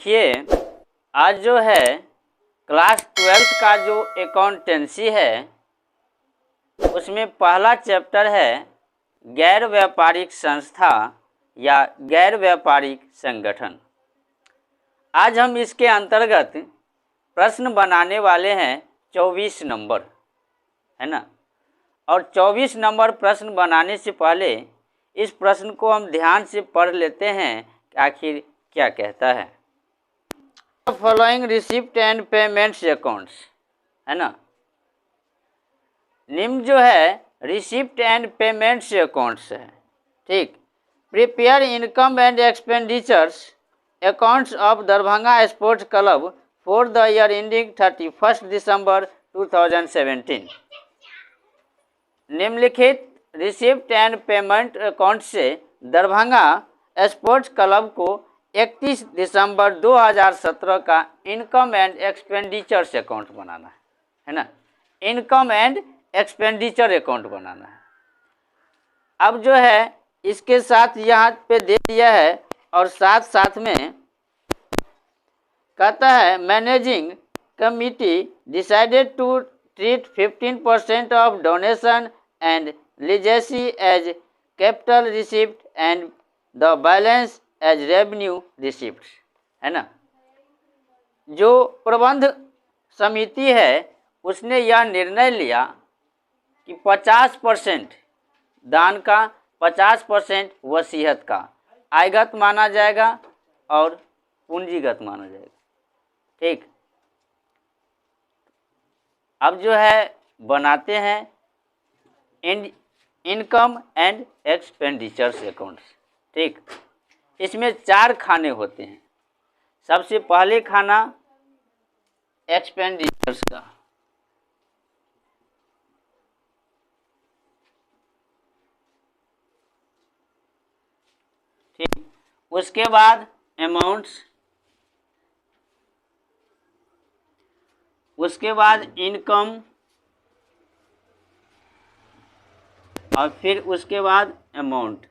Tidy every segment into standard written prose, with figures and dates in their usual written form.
देखिए, आज जो है क्लास 12th का जो अकाउंटेंसी है उसमें पहला चैप्टर है गैर व्यापारिक संस्था या गैर व्यापारिक संगठन। आज हम इसके अंतर्गत प्रश्न बनाने वाले हैं 24 नंबर, है ना। और 24 नंबर प्रश्न बनाने से पहले इस प्रश्न को हम ध्यान से पढ़ लेते हैं कि आखिर क्या कहता है। Following receipt and payments accounts, है ना। निम्न जो है रिसिप्ट एंड पेमेंट्स अकाउंट्स है, ठीक। Prepare income and expenditures accounts of Darbhanga sports club for the year ending 31 दिसंबर 2017। निम्नलिखित रिसिप्ट एंड पेमेंट अकाउंट से दरभंगा स्पोर्ट्स क्लब को 31 दिसंबर 2017 का इनकम एंड एक्सपेंडिचर्स अकाउंट बनाना है ना। इनकम एंड एक्सपेंडिचर अकाउंट बनाना है। अब जो है इसके साथ यहाँ पे दे दिया है और साथ साथ में कहता है managing committee decided to treat 15% of donation and legacy as capital receipt and the balance as revenue receipt, है ना। जो प्रबंध समिति है उसने यह निर्णय लिया कि 50% दान का, 50% वसीयत का आयगत माना जाएगा और पूंजीगत माना जाएगा, ठीक। अब जो है बनाते हैं इनकम एंड एक्सपेंडिचर्स अकाउंट्स, ठीक। इसमें 4 खाने होते हैं। सबसे पहले खाना एक्सपेंडिचर्स का, ठीक। उसके बाद अमाउंट्स, उसके बाद इनकम और फिर उसके बाद अमाउंट।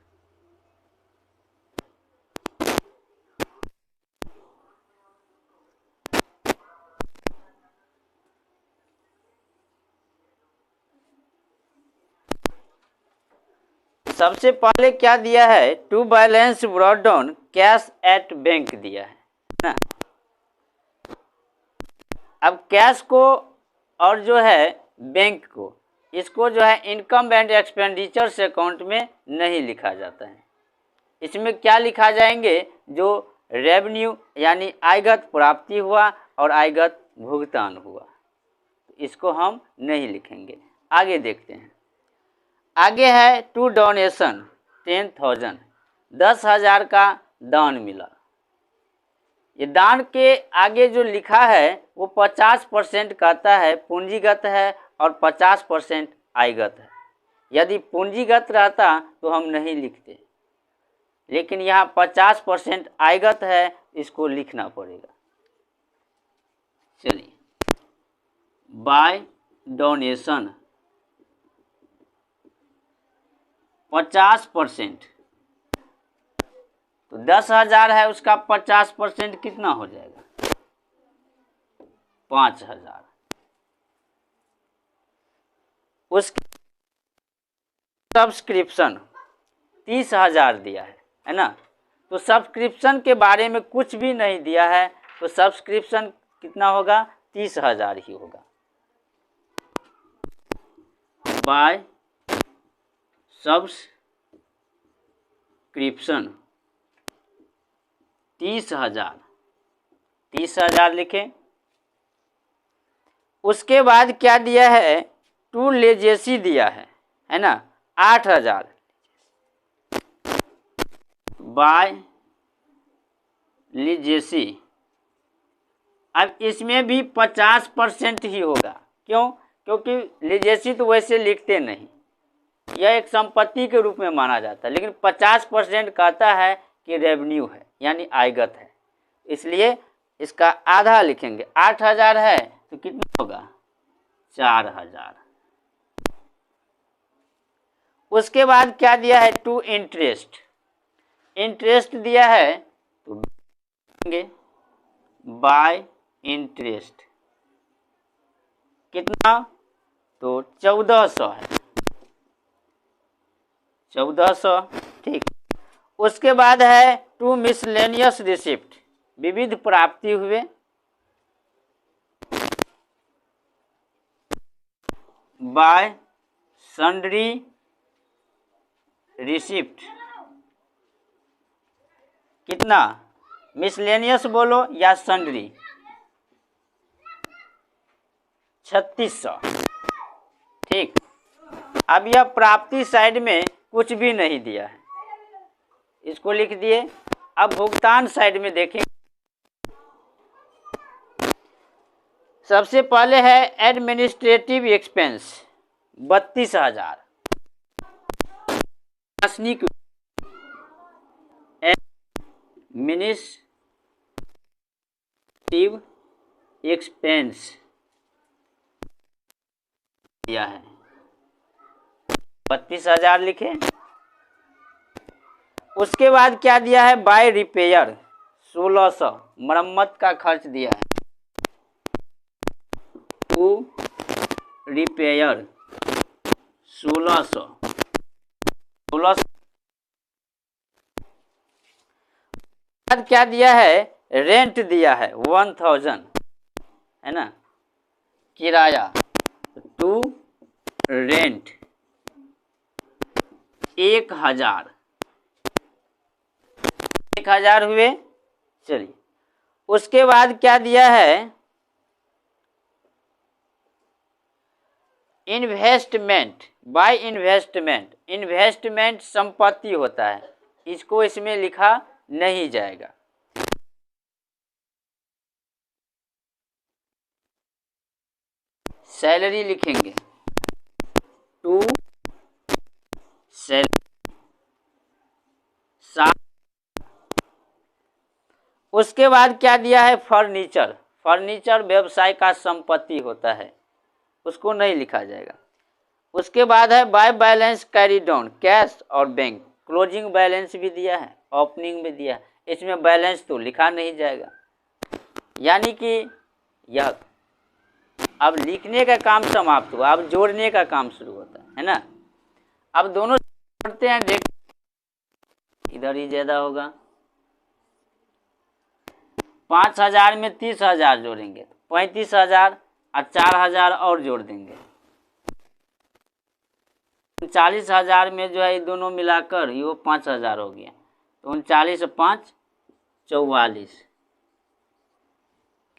सबसे पहले क्या दिया है, to balance brought down cash at bank दिया है ना। अब कैश को और जो है बैंक को, इसको जो है इनकम एंड एक्सपेंडिचर्स अकाउंट में नहीं लिखा जाता है। इसमें क्या लिखा जाएंगे, जो रेवेन्यू यानी आयगत प्राप्ति हुआ और आयगत भुगतान हुआ, इसको हम नहीं लिखेंगे। आगे देखते हैं। आगे है टू डोनेशन 10,000, 10,000 का दान मिला। ये दान के आगे जो लिखा है वो 50% कहता है पूंजीगत है और 50% आयगत है। यदि पूंजीगत रहता तो हम नहीं लिखते, लेकिन यहाँ 50% आयगत है, इसको लिखना पड़ेगा। चलिए, बाय डोनेशन 50%, तो 10,000 है, उसका 50% कितना हो जाएगा, 5,000। उसके सब्सक्रिप्शन 30,000 दिया है ना। तो सब्सक्रिप्शन के बारे में कुछ भी नहीं दिया है, तो सब्सक्रिप्शन कितना होगा, 30,000 ही होगा। बाय सब्सक्रिप्शन 30,000, 30,000 लिखें। उसके बाद क्या दिया है, टू लीजेसी दिया है ना, 8,000। बाय लीजेसी, अब इसमें भी 50% ही होगा। क्यों? क्योंकि लीजेसी तो वैसे लिखते नहीं, यह एक संपत्ति के रूप में माना जाता है, लेकिन 50% कहता है कि रेवेन्यू है यानी आयगत है, इसलिए इसका आधा लिखेंगे। 8,000 है तो कितना होगा, 4,000। उसके बाद क्या दिया है, टू इंटरेस्ट, इंटरेस्ट दिया है तो बाय इंटरेस्ट कितना, तो 1400 है, 1400। ठीक, उसके बाद है टू मिसलेनियस रिसिप्ट, विविध प्राप्ति हुए, बाय सन्ड्री रिसिप्ट कितना, मिसलेनियस बोलो या सन्ड्री, 3600। ठीक, अब यह प्राप्ति साइड में कुछ भी नहीं दिया है, इसको लिख दिए। अब भुगतान साइड में देखें, सबसे पहले है एडमिनिस्ट्रेटिव एक्सपेंस 32,000, प्रशासनिक एडमिनिस्ट्रेटिव एक्सपेंस दिया है, 32,000 लिखे। उसके बाद क्या दिया है, बाय रिपेयर 1600, मरम्मत का खर्च दिया है, टू रिपेयर 1600। बाद क्या दिया है, रेंट दिया है 1000, है ना, किराया, टू रेंट 1000 हुए। चलिए, उसके बाद क्या दिया है, इन्वेस्टमेंट बाय इन्वेस्टमेंट, इन्वेस्टमेंट संपत्ति होता है, इसको इसमें लिखा नहीं जाएगा। सैलरी लिखेंगे, टू सैलरी। उसके बाद क्या दिया है, फर्नीचर, फर्नीचर व्यवसाय का संपत्ति होता है, उसको नहीं लिखा जाएगा। उसके बाद है by balance carry down, cash और बैंक, क्लोजिंग बैलेंस भी दिया है, ओपनिंग भी दिया है, इसमें बैलेंस तो लिखा नहीं जाएगा। यानी कि यह अब लिखने का काम समाप्त हुआ, अब जोड़ने का काम शुरू होता है ना। अब दोनों जोड़ते हैं, देख इधर ही ज्यादा होगा, 5000 में 30,000 जोड़ेंगे 35,000 और 4,000 और जोड़ देंगे, 39,000 में जो है ये दोनों मिलाकर ये 5,000 हो गया, तो 39 और 5 44,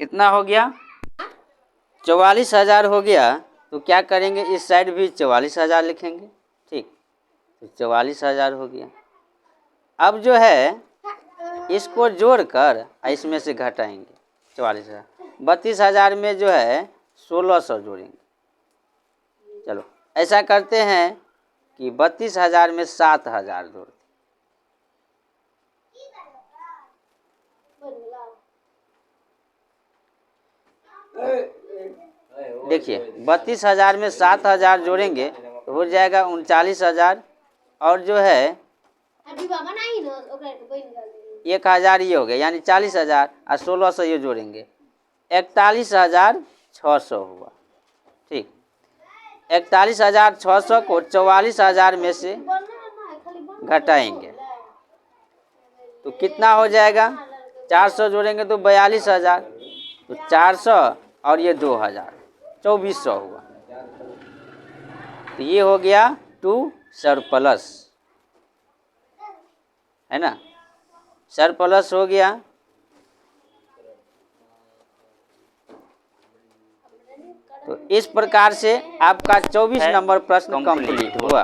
कितना हो गया, 44,000 हो गया। तो क्या करेंगे, इस साइड भी 44,000 लिखेंगे। ठीक, तो 44,000 हो गया। अब जो है इसको जोड़कर इसमें से घटाएंगे 44,000, 32,000 में जो है 1600 जोड़ेंगे। चलो ऐसा करते हैं कि 32,000 में 7,000 जोड़ते, देखिए 32,000 में 7,000 जोड़ेंगे तो हो जाएगा 39,000, और जो है 1,000 ये हो गया, यानी 40,000 और 1600 ये जोड़ेंगे 41,600 हुआ। ठीक, 41,600 को 44,000 में से घटाएंगे तो कितना हो जाएगा, 400 जोड़ेंगे तो 42,000, तो 400 और ये 2,000 2400 हुआ। तो ये हो गया टू सरप्लस, है ना, सरप्लस हो गया। तो इस प्रकार से आपका 24 नंबर प्रश्न कंप्लीट हुआ।